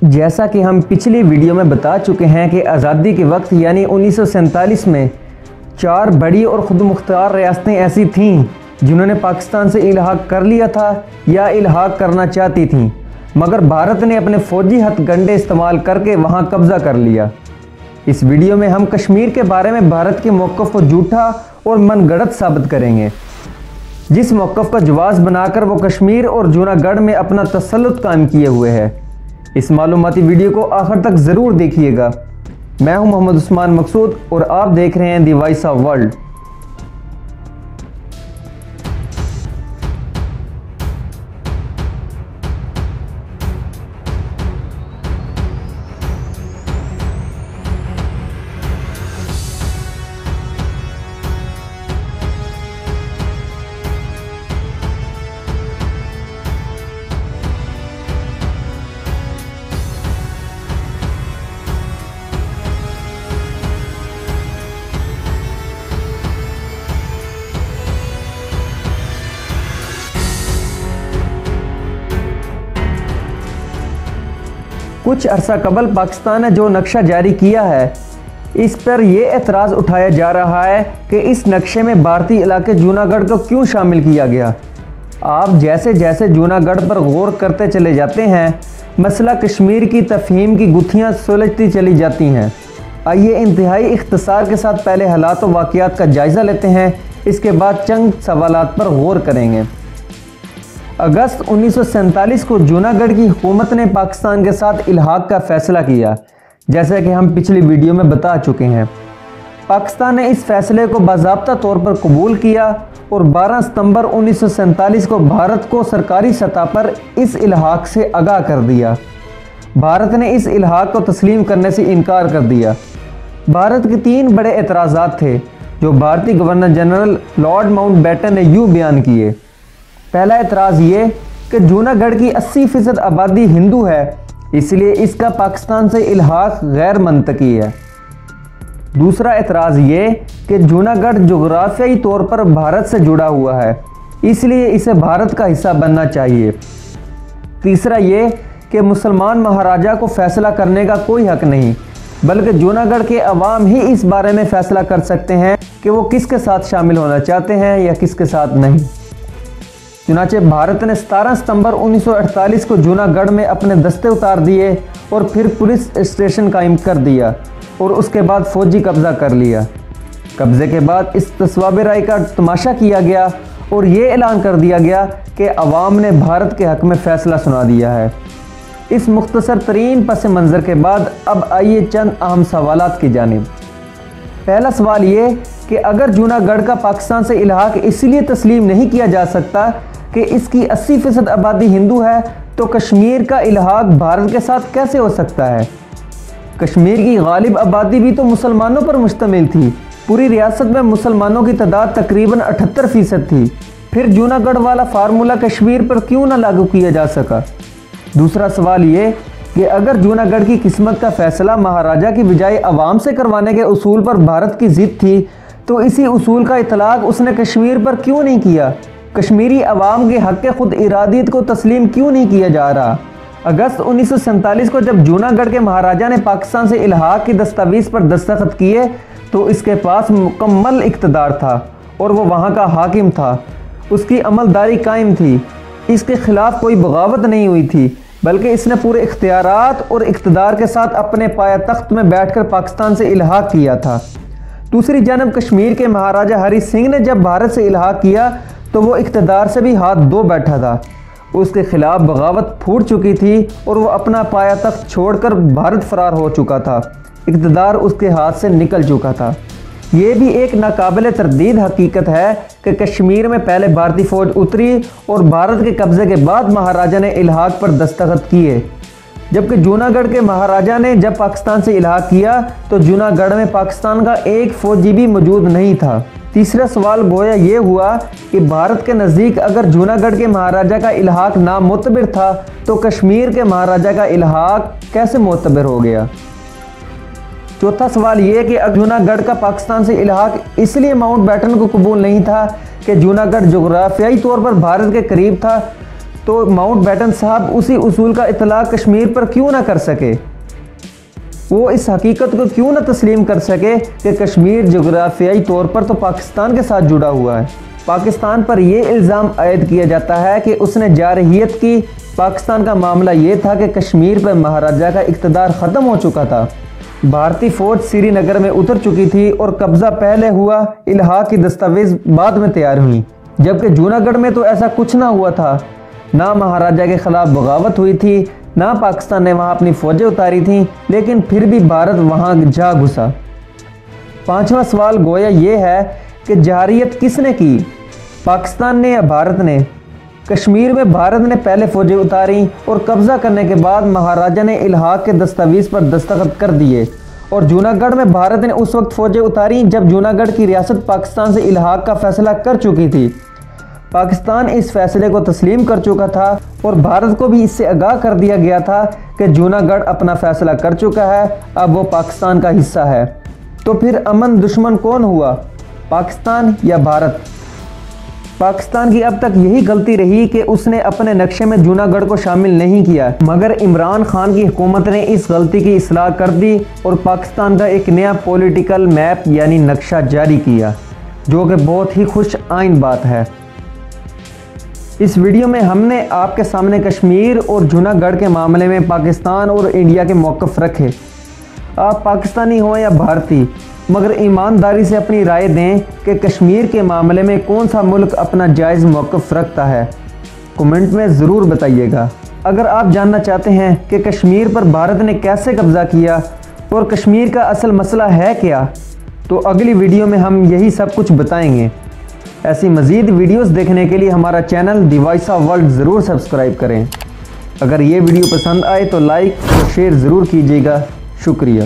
जैसा कि हम पिछली वीडियो में बता चुके हैं कि आज़ादी के वक्त यानी 1947 में 4 बड़ी और ख़ुद मुख्तार रियासतें ऐसी थीं जिन्होंने पाकिस्तान से इल्हाक कर लिया था या इल्हाक करना चाहती थीं, मगर भारत ने अपने फ़ौजी हथकंडे इस्तेमाल करके वहां कब्ज़ा कर लिया। इस वीडियो में हम कश्मीर के बारे में भारत के मौक़िफ़ को झूठा और मनगढ़ंत साबित करेंगे, जिस मौक़िफ़ का जवाज़ बनाकर वो कश्मीर और जूनागढ़ में अपना तसल्लुत कायम किए हुए है। इस मालूमाती वीडियो को आखिर तक ज़रूर देखिएगा। मैं हूं मोहम्मद उस्मान मकसूद और आप देख रहे हैं द वॉइस ऑफ वर्ल्ड। कुछ अरसा कबल पाकिस्तान ने जो नक्शा जारी किया है, इस पर यह एतराज़ उठाया जा रहा है कि इस नक्शे में भारतीय इलाके जूनागढ़ को क्यों शामिल किया गया। आप जैसे जैसे जूनागढ़ पर गौर करते चले जाते हैं, मसला कश्मीर की तफहीम की गुत्थियां सुलझती चली जाती हैं। आइए इंतहाई इख्तिसार के साथ पहले हालात और वाक़यात का जायज़ा लेते हैं, इसके बाद चंद सवालात पर गौर करेंगे। अगस्त 1947 को जूनागढ़ की हुकूमत ने पाकिस्तान के साथ इल्हाक का फ़ैसला किया, जैसा कि हम पिछली वीडियो में बता चुके हैं। पाकिस्तान ने इस फैसले को बाज़ाब्ता तौर पर कबूल किया और 12 सितंबर 1947 को भारत को सरकारी सतह पर इस इल्हाक से आगाह कर दिया। भारत ने इस इल्हाक को तस्लीम करने से इनकार कर दिया। भारत के 3 बड़े एतराज़ात थे जो भारतीय गवर्नर जनरल लॉर्ड माउंटबेटन ने यूँ बयान किए। पहला एतराज़ ये कि जूनागढ़ की 80% आबादी हिंदू है, इसलिए इसका पाकिस्तान से इल्हाक गैर मंतकी है। दूसरा एतराज़ ये कि जूनागढ़ जोग्राफियाई तौर पर भारत से जुड़ा हुआ है, इसलिए इसे भारत का हिस्सा बनना चाहिए। तीसरा ये कि मुसलमान महाराजा को फ़ैसला करने का कोई हक नहीं, बल्कि जूनागढ़ के अवाम ही इस बारे में फ़ैसला कर सकते हैं कि वो किसके साथ शामिल होना चाहते हैं या किसके साथ नहीं। चुनांचे भारत ने 17 सितंबर 1948 को जूनागढ़ में अपने दस्ते उतार दिए और फिर पुलिस स्टेशन कायम कर दिया और उसके बाद फ़ौजी कब्ज़ा कर लिया। कब्ज़े के बाद इस तस्वाब राय का तमाशा किया गया और ये ऐलान कर दिया गया कि अवाम ने भारत के हक़ में फ़ैसला सुना दिया है। इस मुख्तसर तरीन पस मंज़र के बाद अब आइए चंद अहम सवालात की जानिब। पहला सवाल ये कि अगर जूनागढ़ का पाकिस्तान से इल्हाक इसलिए तस्लीम नहीं किया जा सकता कि इसकी 80% आबादी हिंदू है, तो कश्मीर का इल्हाक भारत के साथ कैसे हो सकता है। कश्मीर की गालिब आबादी भी तो मुसलमानों पर मुश्तमिल थी। पूरी रियासत में मुसलमानों की तादाद तकरीबन 78% थी। फिर जूनागढ़ वाला फार्मूला कश्मीर पर क्यों ना लागू किया जा सका। दूसरा सवाल ये कि अगर जूनागढ़ की किस्मत का फ़ैसला महाराजा की बजाय अवाम से करवाने के उसूल पर भारत की ज़िद थी, तो इसी उसूल का इतलाक़ उसने कश्मीर पर क्यों नहीं किया। कश्मीरी अवाम के हक़ खुद इरादियत को तस्लीम क्यों नहीं किया जा रहा। अगस्त 1947 को जब जूनागढ़ के महाराजा ने पाकिस्तान से इल्हाक की दस्तावेज़ पर दस्तखत किए, तो इसके पास मुकम्मल इक़्तिदार था और वो वहाँ का हाकिम था। उसकी अमलदारी कायम थी, इसके ख़िलाफ़ कोई बगावत नहीं हुई थी, बल्कि इसने पूरे इख्तियारात और इक़्तिदार के साथ अपने पाया तख्त में बैठकर पाकिस्तान से इल्हाक किया था। दूसरी जानब कश्मीर के महाराजा हरि सिंह ने जब भारत से इल्हाक किया, तो वो इक़्तिदार से भी हाथ धो बैठा था। उसके ख़िलाफ़ बगावत फूट चुकी थी और वो अपना पाया तख्त छोड़कर भारत फ़रार हो चुका था। इक़्तिदार उसके हाथ से निकल चुका था। ये भी एक नाकाबिल तरदीद हकीकत है कि कश्मीर में पहले भारतीय फ़ौज उतरी और भारत के कब्ज़े के बाद महाराजा ने इल्हाक पर दस्तखत किए, जबकि जूनागढ़ के महाराजा ने जब पाकिस्तान से इल्हाक किया तो जूनागढ़ में पाकिस्तान का एक फ़ौजी भी मौजूद नहीं था। तीसरा सवाल गोया ये हुआ कि भारत के नज़दीक अगर जूनागढ़ के महाराजा का इल्हाक नामुतबर था, तो कश्मीर के महाराजा का इल्हाक कैसे मुतबर हो गया। चौथा सवाल ये कि जूनागढ़ का पाकिस्तान से इल्हाक इसलिए माउंटबेटन को कबूल नहीं था कि जूनागढ़ जोग्राफियाई तौर पर भारत के करीब था, तो तो माउंटबेटन साहब उसी उसूल का इतलाक कश्मीर पर क्यों ना कर सके? वो इस हकीकत को क्यों ना तस्लीम कर सके कि कश्मीर जोग्राफियाई तौर पर तो पाकिस्तान के साथ जुड़ा हुआ है। पाकिस्तान पर यह इल्ज़ाम आयद किया जाता है कि उसने जारहियत की। पाकिस्तान का मामला ये था कि कश्मीर पर महाराजा का इक़्तिदार ख़त्म हो चुका था। भारतीय फ़ौज श्रीनगर में उतर चुकी थी और कब्ज़ा पहले हुआ, इल्हाक़ की दस्तावेज़ बाद में तैयार हुई। जबकि जूनागढ़ में तो ऐसा कुछ ना हुआ था। ना महाराजा के ख़िलाफ़ बगावत हुई थी, ना पाकिस्तान ने वहाँ अपनी फ़ौजें उतारी थीं, लेकिन फिर भी भारत वहाँ जा घुसा। पांचवा सवाल गोया ये है कि जारहियत किसने की, पाकिस्तान ने या भारत ने? कश्मीर में भारत ने पहले फ़ौजें उतारी और कब्ज़ा करने के बाद महाराजा ने इल्हाक़ के दस्तावेज़ पर दस्तखत कर दिए। और जूनागढ़ में भारत ने उस वक्त फ़ौजें उतारी जब जूनागढ़ की रियासत पाकिस्तान से इल्हाक़ का फ़ैसला कर चुकी थी। पाकिस्तान इस फैसले को तस्लीम कर चुका था और भारत को भी इससे आगाह कर दिया गया था कि जूनागढ़ अपना फ़ैसला कर चुका है, अब वो पाकिस्तान का हिस्सा है। तो फिर अमन दुश्मन कौन हुआ, पाकिस्तान या भारत? पाकिस्तान की अब तक यही गलती रही कि उसने अपने नक्शे में जूनागढ़ को शामिल नहीं किया, मगर इमरान खान की हुकूमत ने इस गलती की इस्लाह कर दी और पाकिस्तान का एक नया पॉलिटिकल मैप यानी नक्शा जारी किया, जो कि बहुत ही खुश आइन बात है। इस वीडियो में हमने आपके सामने कश्मीर और जूनागढ़ के मामले में पाकिस्तान और इंडिया के मौक़िफ़ रखे। आप पाकिस्तानी हों या भारतीय, मगर ईमानदारी से अपनी राय दें कि कश्मीर के मामले में कौन सा मुल्क अपना जायज़ मौक़िफ़ रखता है। कमेंट में ज़रूर बताइएगा। अगर आप जानना चाहते हैं कि कश्मीर पर भारत ने कैसे कब्ज़ा किया और कश्मीर का असल मसला है क्या, तो अगली वीडियो में हम यही सब कुछ बताएंगे। ऐसी मज़ीद वीडियोस देखने के लिए हमारा channel the voice of world ज़रूर सब्सक्राइब करें। अगर ये वीडियो पसंद आए तो लाइक और शेयर ज़रूर कीजिएगा। शुक्रिया।